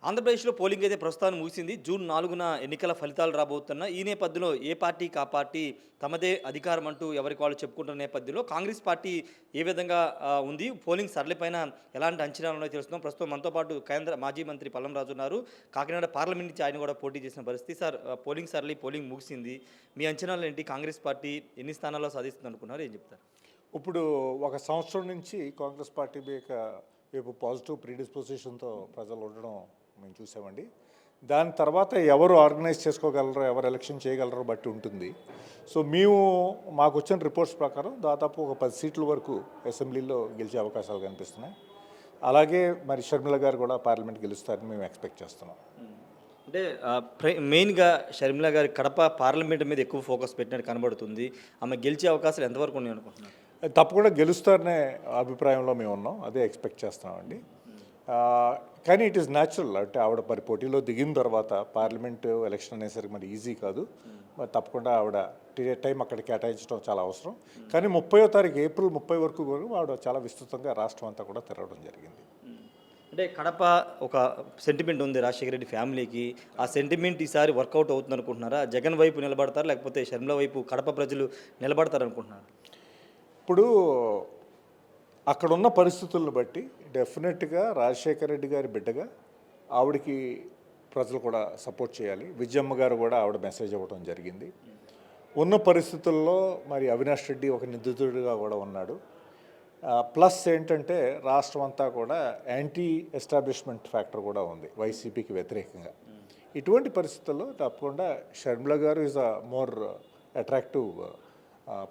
ఆంధ్రప్రదేశ్‌లో పోలింగ్ అయితే ప్రస్తుతానికి ముగిసింది. జూన్ 4న ఎన్నికల ఫలితాలు రాబోతున్న ఈ నేపథ్యంలో ఏ పార్టీకి ఆ పార్టీ తమదే అధికారం అంటూ ఎవరికి వాళ్ళు చెప్పుకుంటున్న నేపథ్యంలో కాంగ్రెస్ పార్టీ ఏ విధంగా ఉంది? పోలింగ్ సరళిపైన ఎలాంటి అంచనాలు ఉన్నాయో తెలుసుకుందాం. ప్రస్తుతం మనతో పాటు కేంద్ర మాజీ మంత్రి పల్లం రాజు ఉన్నారు. కాకినాడ పార్లమెంట్ నుంచి ఆయన కూడా పోటీ చేసిన పరిస్థితి. సార్ పోలింగ్ ముగిసింది. మీ అంచనాలేంటి? కాంగ్రెస్ పార్టీ ఎన్ని స్థానాల్లో సాధిస్తుందనుకున్నారు? ఏం చెప్తారు? ఇప్పుడు ఒక సంవత్సరం నుంచి కాంగ్రెస్ పార్టీ వైపు పాజిటివ్ ప్రీడిస్పోజిషన్తో ప్రజలు ఉండడం మేము చూసామండి. దాని తర్వాత ఎవరు ఆర్గనైజ్ చేసుకోగలరో, ఎవరు ఎలక్షన్ చేయగలరో బట్టి ఉంటుంది. సో మాకు వచ్చిన రిపోర్ట్స్ ప్రకారం దాదాపు ఒక 10 సీట్ల వరకు అసెంబ్లీలో గెలిచే అవకాశాలు కనిపిస్తున్నాయి. అలాగే మరి షర్మిల గారు కూడా పార్లమెంట్ గెలుస్తారని మేము ఎక్స్పెక్ట్ చేస్తున్నాం. అంటే మెయిన్‌గా షర్మిల గారి కడప పార్లమెంట్ మీద ఎక్కువ ఫోకస్ పెట్టినట్టు కనబడుతుంది. ఆమె గెలిచే అవకాశాలు ఎంతవరకు ఉన్నాయనుకుంటున్నారు? తప్పకుండా గెలుస్తారనే అభిప్రాయంలో మేము ఉన్నాం. అదే ఎక్స్పెక్ట్ చేస్తున్నామండి. కానీ ఇట్ ఈస్ న్యాచురల్. అంటే ఆవిడ మరి పోటీలో దిగిన తర్వాత పార్లమెంటు ఎలక్షన్ అనేసరికి మరి ఈజీ కాదు. మరి తప్పకుండా ఆవిడ టైం అక్కడ కేటాయించడం చాలా అవసరం. కానీ 30వ తారీఖు ఏప్రిల్ 30 వరకు ఆవిడ చాలా విస్తృతంగా రాష్ట్రం అంతా కూడా తిరగడం జరిగింది. అంటే కడప ఒక సెంటిమెంట్ ఉంది రాజశేఖర రెడ్డి ఫ్యామిలీకి. ఆ సెంటిమెంట్ ఈసారి వర్కౌట్ అవుతుంది అనుకుంటున్నారా? జగన్ వైపు నిలబడతారా? లేకపోతే షర్మిల వైపు కడప ప్రజలు నిలబడతారనుకుంటున్నారా? ఇప్పుడు అక్కడున్న పరిస్థితులను బట్టి డెఫినెట్గా రాజశేఖర రెడ్డి గారి బిడ్డగా ఆవిడకి ప్రజలు కూడా సపోర్ట్ చేయాలి. విజయమ్మ గారు కూడా ఆవిడ మెసేజ్ ఇవ్వడం జరిగింది. ఉన్న పరిస్థితుల్లో మరి అవినాష్ రెడ్డి ఒక నిందితుడిగా కూడా ఉన్నాడు. ప్లస్ ఏంటంటే రాష్ట్రం అంతా కూడా యాంటీ ఎస్టాబ్లిష్మెంట్ ఫ్యాక్టర్ కూడా ఉంది వైసీపీకి వ్యతిరేకంగా. ఇటువంటి పరిస్థితుల్లో తప్పకుండా షర్మిల గారు is a more attractive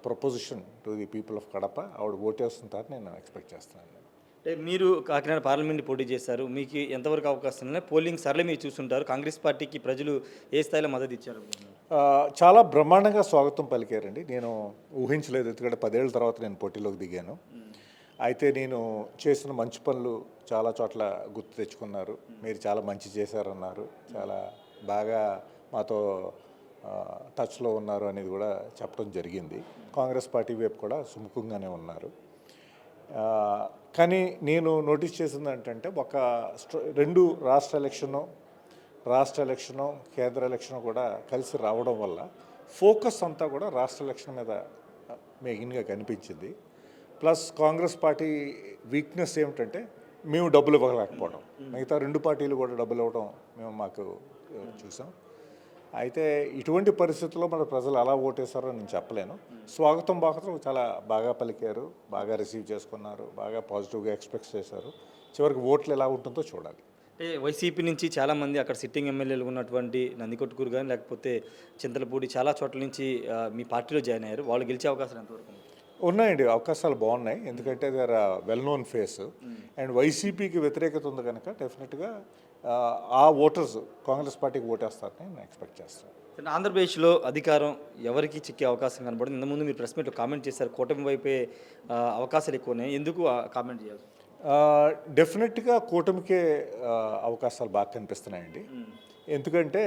proposition to the people of Kadapa. ఆవిడ ఓటేస్తుంటారని నేను ఎక్స్పెక్ట్ చేస్తున్నాను. అంటే మీరు కాకినాడ పార్లమెంట్ పోటీ చేశారు. మీకు ఎంతవరకు అవకాశం ఉన్నాయి? పోలింగ్ సరళి మీరు చూస్తుంటారు. కాంగ్రెస్ పార్టీకి ప్రజలు ఏ స్థాయిలో మద్దతు ఇచ్చారు? చాలా బ్రహ్మాండంగా స్వాగతం పలికారండి. నేను ఊహించలేదు, ఎందుకంటే 10 ఏళ్ళ తర్వాత నేను పోటీలోకి దిగాను. అయితే నేను చేసిన మంచి పనులు చాలా చోట్ల గుర్తు తెచ్చుకున్నారు. మీరు చాలా మంచి చేశారన్నారు. చాలా బాగా మాతో టచ్లో ఉన్నారు అనేది కూడా చెప్పడం జరిగింది. కాంగ్రెస్ పార్టీ వైపు కూడా సుముఖంగానే ఉన్నారు. కానీ నేను నోటీస్ చేసింది ఏంటంటే రెండు రాష్ట్ర ఎలక్షను కేంద్ర ఎలక్షను కూడా కలిసి రావడం వల్ల ఫోకస్ అంతా కూడా రాష్ట్ర ఎలక్షన్ మీద మెయిన్గా కనిపించింది. ప్లస్ కాంగ్రెస్ పార్టీ వీక్నెస్ ఏమిటంటే మేము డబ్బులు ఇవ్వలేకపోవడం. మిగతా రెండు పార్టీలు కూడా డబ్బులు ఇవ్వడం మాకు చూసాం. అయితే ఇటువంటి పరిస్థితుల్లో మన ప్రజలు ఎలా ఓటేశారో నేను చెప్పలేను. స్వాగతం చాలా బాగా పలికారు, బాగా రిసీవ్ చేసుకున్నారు, బాగా పాజిటివ్గా ఎక్స్పెక్ట్ చేశారు. చివరికి ఓట్లు ఎలా ఉంటుందో చూడాలి. అంటే వైసీపీ నుంచి చాలామంది అక్కడ సిట్టింగ్ ఎమ్మెల్యేలు ఉన్నటువంటి నందికొట్కూరు కానీ లేకపోతే చింతలపూడి చాలా చోట్ల నుంచి మీ పార్టీలో జాయిన్ అయ్యారు. వాళ్ళు గెలిచే అవకాశాలు ఎంతవరకు ఉన్నాయండి? అవకాశాలు బాగున్నాయి. ఎందుకంటే they are well known face. And వైసీపీకి వ్యతిరేకత ఉంది కనుక డెఫినెట్గా ఆ ఓటర్స్ కాంగ్రెస్ పార్టీకి ఓటేస్తారని నేను ఎక్స్పెక్ట్ చేస్తాను. ఆంధ్రప్రదేశ్లో అధికారం ఎవరికి చిక్కే అవకాశం కనబడుతుంది? ఇంతకుముందు మీరు ప్రెస్ మీట్లో కామెంట్ చేశారు, కూటమి వైపే అవకాశాలు ఎక్కువ ఉన్నాయి. ఎందుకు కామెంట్ చేయాలి? డెఫినెట్గా కూటమికే అవకాశాలు బాగా కనిపిస్తున్నాయండి. ఎందుకంటే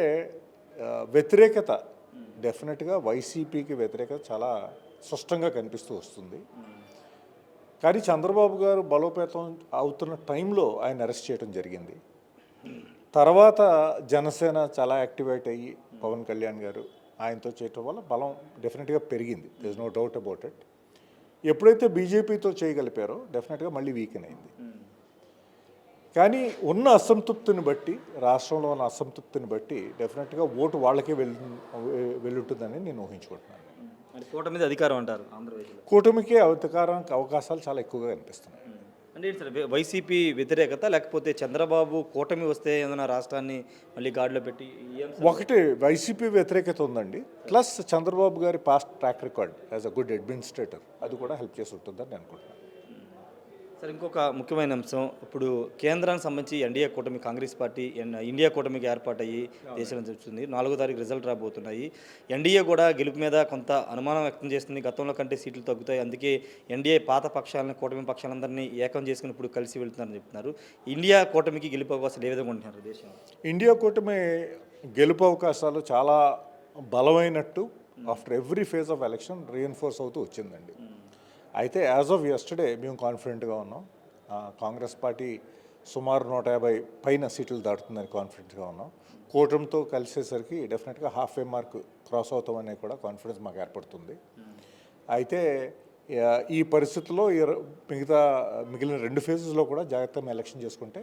వ్యతిరేకత డెఫినెట్గా వైసీపీకి వ్యతిరేకత చాలా స్పష్టంగా కనిపిస్తూ వస్తుంది. కానీ చంద్రబాబు గారు బలోపేతం అవుతున్న టైంలో ఆయన అరెస్ట్ చేయడం జరిగింది. తర్వాత జనసేన చాలా యాక్టివేట్ అయ్యి పవన్ కళ్యాణ్ గారు ఆయనతో చేయటం వల్ల బలం డెఫినెట్గా పెరిగింది. There is no doubt about it. ఎప్పుడైతే బీజేపీతో చేయగలిపారో డెఫినెట్గా మళ్ళీ వీకెన్ అయింది. కానీ ఉన్న అసంతృప్తిని బట్టి, రాష్ట్రంలో ఉన్న అసంతృప్తిని బట్టి డెఫినెట్గా ఓటు వాళ్ళకే వెళ్ళుంటుందని నేను ఊహించుకుంటున్నాను. కూటమి మీద అధికారం అంటారు ఆంధ్రప్రదేశ్లో? కూటమికే అధికారానికి అవకాశాలు చాలా ఎక్కువగా కనిపిస్తున్నాయి. అంటే సార్ వైసీపీ వ్యతిరేకత లేకపోతే చంద్రబాబు కూటమి వస్తే ఏదైనా రాష్ట్రాన్ని మళ్ళీ గాడిలో పెట్టి ఒకటి వైసీపీ వ్యతిరేకత ఉందండి. ప్లస్ చంద్రబాబు గారి past track record as a good administrator అది కూడా హెల్ప్ చేసి ఉంటుందని నేను అనుకుంటున్నాను. సార్ ఇంకొక ముఖ్యమైన అంశం, ఇప్పుడు కేంద్రానికి సంబంధించి ఎన్డీఏ కూటమి కాంగ్రెస్ పార్టీ ఇండియా కూటమికి ఏర్పాటయ్యి దేశంలో చూస్తుంది. 4వ తారీఖు రిజల్ట్ రాబోతున్నాయి. ఎన్డీఏ కూడా గెలుపు మీద కొంత అనుమానం వ్యక్తం చేస్తుంది. గతంలో కంటే సీట్లు తగ్గుతాయి, అందుకే ఎన్డీఏ పాత పక్షాలను కూటమి పక్షాలందరినీ ఏకం చేసుకుని ఇప్పుడు కలిసి వెళ్తున్నారని చెప్తున్నారు. ఇండియా కూటమికి గెలుపు అవకాశాలు ఏ విధంగా ఉంటున్నారు దేశం? ఇండియా కూటమి గెలుపు అవకాశాలు చాలా బలమైనట్టు after every phase of election reinforce అవుతూ వచ్చిందండి. అయితే యాజ్ ఆఫ్ యెస్టర్డే మేము కాన్ఫిడెంట్గా ఉన్నాం. కాంగ్రెస్ పార్టీ సుమారు 150 పైన సీట్లు దాటుతుందని కాన్ఫిడెంట్గా ఉన్నాం. కూటమితో కలిసేసరికి డెఫినెట్గా హాఫ్ ఏ మార్క్ క్రాస్ అవుతామనే కూడా కాన్ఫిడెన్స్ మాకు ఏర్పడుతుంది. అయితే ఈ పరిస్థితుల్లో మిగిలిన 2 ఫేజెస్లో కూడా జాగ్రత్తగా ఎలక్షన్ చేసుకుంటే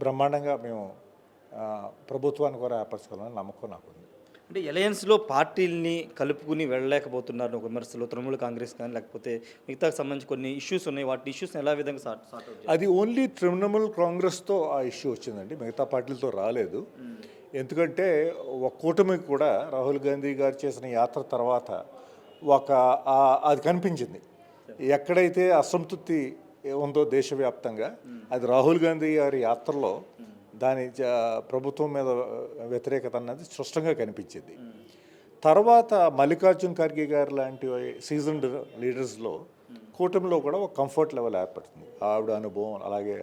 బ్రహ్మాండంగా మేము ప్రభుత్వాన్ని కూడా ఏర్పరచుకోవాలని నమ్మకం నాకుంది. అంటే అలయన్స్లో పార్టీల్ని కలుపుకుని వెళ్ళలేకపోతున్నారు ఒక విమర్శలు తృణమూల కాంగ్రెస్ కానీ లేకపోతే మిగతాకు సంబంధించి కొన్ని ఇష్యూస్ ఉన్నాయి, వాటి ఇష్యూస్ని ఎలా విధంగా సార్ట్ అవుట్ అది ఓన్లీ తృణమూల్ కాంగ్రెస్తో ఆ ఇష్యూ వచ్చిందండి, మిగతా పార్టీలతో రాలేదు. ఎందుకంటే ఒక కూటమికి కూడా రాహుల్ గాంధీ గారు చేసిన యాత్ర తర్వాత అది కనిపించింది. ఎక్కడైతే అసంతృప్తి ఉందో దేశవ్యాప్తంగా అది రాహుల్ గాంధీ గారి యాత్రలో దాని ప్రభుత్వం మీద వ్యతిరేకత అన్నది స్పష్టంగా కనిపించింది. తర్వాత మల్లికార్జున్ ఖర్గే గారు లాంటి సీజన్డ్ లీడర్స్లో కూటమిలో కూడా ఒక కంఫర్ట్ లెవెల్ ఏర్పడుతుంది. ఆవిడ అనుభవం, అలాగే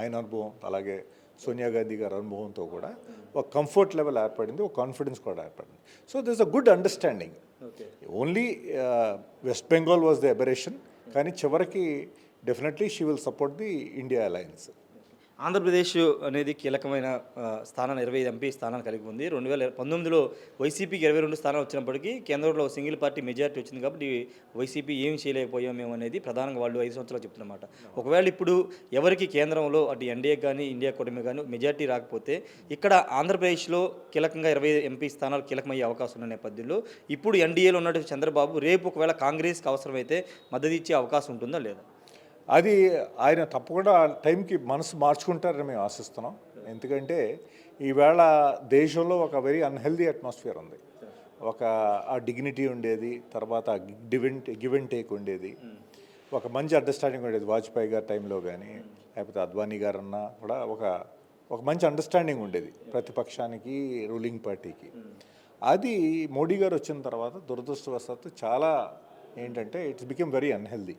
ఆయన అనుభవం, అలాగే సోనియా గాంధీ గారి అనుభవంతో కూడా ఒక కంఫర్ట్ లెవెల్ ఏర్పడింది, ఒక కాన్ఫిడెన్స్ కూడా ఏర్పడింది. So this a good understanding. Only west Bengal was the aberration, కానీ చివరికి definitely she will support the India alliance. Andhra Pradesh అనేది కీలకమైన స్థానాన్ని 25 ఎంపీ స్థానాలు కలిగి ఉంది. 2019లో వైసీపీకి 22 స్థానాలు వచ్చినప్పటికీ కేంద్రంలో సింగిల్ పార్టీ మెజారిటీ వచ్చింది కాబట్టి వైసీపీ ఏం చేయలేకపోయాం మేము అనేది ప్రధానంగా వాళ్ళు 5 సంవత్సరాలు చెప్తున్నమాట. ఒకవేళ ఇప్పుడు ఎవరికి కేంద్రంలో అటు ఎన్డీఏ కానీ ఇండియా కూటమి కానీ మెజారిటీ రాకపోతే ఇక్కడ ఆంధ్రప్రదేశ్లో కీలకంగా 20 ఎంపీ స్థానాలు కీలకమయ్యే అవకాశం ఉన్న నేపథ్యంలో ఇప్పుడు ఎన్డీఏలో ఉన్నట్టు చంద్రబాబు రేపు ఒకవేళ కాంగ్రెస్కి అవసరమైతే మద్దతు ఇచ్చే అవకాశం ఉంటుందా లేదా? అది ఆయన తప్పకుండా టైంకి మనసు మార్చుకుంటారని మేము ఆశిస్తున్నాం. ఎందుకంటే ఈవేళ దేశంలో ఒక వెరీ అన్హెల్దీ అట్మాస్ఫియర్ ఉంది. ఆ డిగ్నిటీ ఉండేది, తర్వాత గివ్ అండ్ టేక్ ఉండేది, ఒక మంచి అండర్స్టాండింగ్ ఉండేది వాజ్పేయి గారి టైంలో కానీ లేకపోతే అద్వానీ గారన్నా కూడా ఒక మంచి అండర్స్టాండింగ్ ఉండేది ప్రతిపక్షానికి రూలింగ్ పార్టీకి. అది మోడీ గారు వచ్చిన తర్వాత దురదృష్టవశాత్తు చాలా ఏంటంటే ఇట్స్ బికమ్ వెరీ అన్హెల్దీ.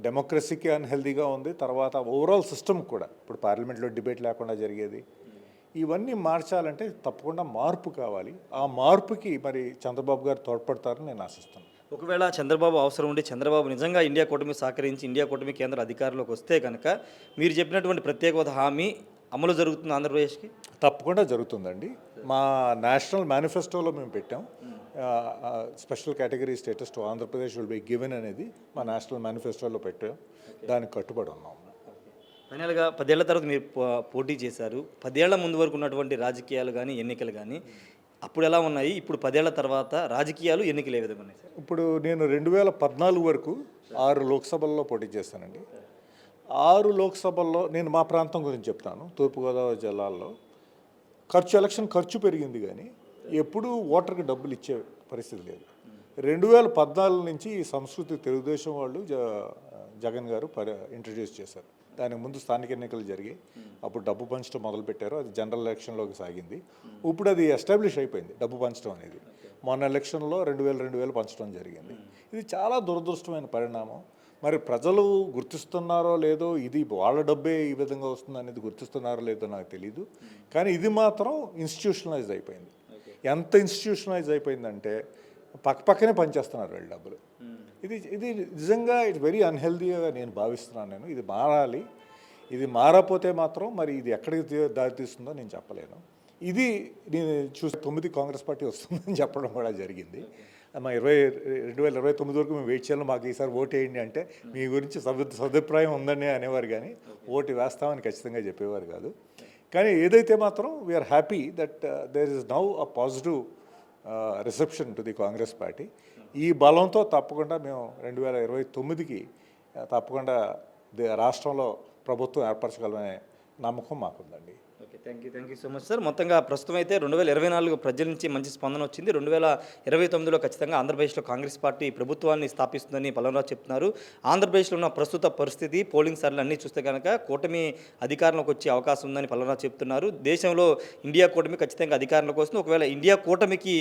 డెమోక్రసీకి అన్హెల్దీగా ఉంది. తర్వాత ఓవరాల్ సిస్టమ్ కూడా ఇప్పుడు పార్లమెంట్లో డిబేట్ లేకుండా జరిగేది. ఇవన్నీ మార్చాలంటే తప్పకుండా మార్పు కావాలి. ఆ మార్పుకి మరి చంద్రబాబు గారు తోడ్పడతారని నేను ఆశిస్తున్నాను. ఒకవేళ చంద్రబాబు అవసరం ఉండి చంద్రబాబు నిజంగా ఇండియా కూటమి సహకరించి ఇండియా కూటమి కేంద్ర అధికారంలోకి వస్తే కనుక మీరు చెప్పినటువంటి ప్రత్యేక హోదా హామీ అమలు జరుగుతుంది ఆంధ్రప్రదేశ్కి? తప్పకుండా జరుగుతుందండి. మా నేషనల్ మేనిఫెస్టోలో మేము పెట్టాం, special category status to Andhra Pradesh will be given అనేది మా నేషనల్ మేనిఫెస్టోలో పెట్టాం. దానికి కట్టుబడి ఉన్నాం. ఫైనల్గా 10 ఏళ్ల తర్వాత మీరు పోటీ చేశారు. 10 ఏళ్ల ముందు వరకు ఉన్నటువంటి రాజకీయాలు కానీ ఎన్నికలు కానీ అప్పుడు ఎలా ఉన్నాయి? ఇప్పుడు 10 ఏళ్ల తర్వాత రాజకీయాలు ఎన్నికలు ఏ విధంగా ఉన్నాయి సార్? ఇప్పుడు నేను 2014 వరకు 6 లోక్సభల్లో పోటీ చేశానండి. 6 లోక్సభల్లో నేను మా ప్రాంతం గురించి చెప్తాను. తూర్పుగోదావరి జిల్లాల్లో ఎలక్షన్ ఖర్చు పెరిగింది కానీ ఎప్పుడూ ఓటర్కి డబ్బులు ఇచ్చే పరిస్థితి లేదు. 2014 నుంచి ఈ సంస్కృతి తెలుగుదేశం వాళ్ళు జగన్ గారు ఇంట్రడ్యూస్ చేశారు. దానికి ముందు స్థానిక ఎన్నికలు జరిగాయి, అప్పుడు డబ్బు పంచడం మొదలుపెట్టారు. అది జనరల్ ఎలక్షన్లోకి సాగింది. ఇప్పుడు అది ఎస్టాబ్లిష్ అయిపోయింది డబ్బు పంచడం అనేది. మొన్న ఎలక్షన్లో 2000 పంచడం జరిగింది. ఇది చాలా దురదృష్టమైన పరిణామం. మరి ప్రజలు గుర్తిస్తున్నారో లేదో, ఇది వాళ్ళ డబ్బే ఈ విధంగా వస్తుంది అనేది గుర్తిస్తున్నారో లేదో నాకు తెలీదు. కానీ ఇది మాత్రం ఇన్స్టిట్యూషనలైజ్ అయిపోయింది. ఎంత ఇన్స్టిట్యూషనలైజ్ అయిపోయిందంటే పక్కనే పనిచేస్తున్నారు వీళ్ళ డబ్బులు. ఇది నిజంగా ఇట్స్ వెరీ అన్హెల్దీగా నేను భావిస్తున్నాను. ఇది మారాలి. ఇది మారకపోతే మాత్రం మరి ఇది ఎక్కడికి దారితీస్తుందో నేను చెప్పలేను. ఇది నేను చూసి 9 కాంగ్రెస్ పార్టీ వస్తుందని చెప్పడం కూడా జరిగింది. మా 2029 వరకు మేము వెయిట్ చేయాలి, మాకు ఈసారి ఓటు వేయండి అంటే మీ గురించి సదుప్రాయం ఉందని అనేవారు, కానీ ఓటు వేస్తామని ఖచ్చితంగా చెప్పేవారు కాదు. కానీ ఏదైతే మాత్రం we are happy that there is now a positive reception to the Congress party. ఈ బలంతో తప్పకుండా మేము 2029కి తప్పకుండా రాష్ట్రంలో ప్రభుత్వం ఏర్పరచగలమనే నమ్మకం మాకుందండి. Okay, thank you so much sir. మొత్తంగా ప్రస్తుతం అయితే 2024 ప్రజల నుంచి మంచి స్పందన వచ్చింది. 2029లో ఖచ్చితంగా ఆంధ్రప్రదేశ్లో కాంగ్రెస్ పార్టీ ప్రభుత్వాన్ని స్థాపిస్తుందని పల్లవరాజు చెప్తున్నారు. ఆంధ్రప్రదేశ్లో ఉన్న ప్రస్తుత పరిస్థితి, పోలింగ్ సర్లు అన్నీ చూస్తే కనుక కూటమి అధికారంలోకి వచ్చే అవకాశం ఉందని పల్లవరాజు చెప్తున్నారు. దేశంలో ఇండియా కూటమి ఖచ్చితంగా అధికారంలోకి వస్తుంది. ఒకవేళ ఇండియా కూటమికి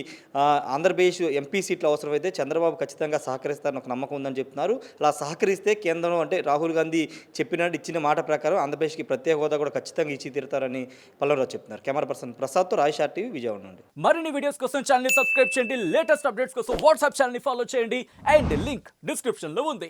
ఆంధ్రప్రదేశ్ ఎంపీ సీట్లు అవసరమైతే చంద్రబాబు ఖచ్చితంగా సహకరిస్తారని ఒక నమ్మకం ఉందని చెప్తున్నారు. అలా సహకరిస్తే కేంద్రంలో అంటే రాహుల్ గాంధీ ఇచ్చిన మాట ప్రకారం ఆంధ్రప్రదేశ్కి ప్రత్యేక హోదా కూడా ఖచ్చితంగా ఇచ్చి తీరుతారని పల్లవరాజు చెప్తున్నారు. కెమెరా పర్సన్ ప్రసాద్తో రాయషార్ టీవీ, విజయవాడ నుండి. మరిన్ని వీడియోస్ కోసం ఛానల్ ని సబ్స్క్రైబ్ చేయండి. లేటెస్ట్ అప్డేట్స్ కోసం వాట్సాప్ ఛానల్ ని ఫాలో చేయండి. అండ్ లింక్ డిస్క్రిప్షన్ లో ఉంది.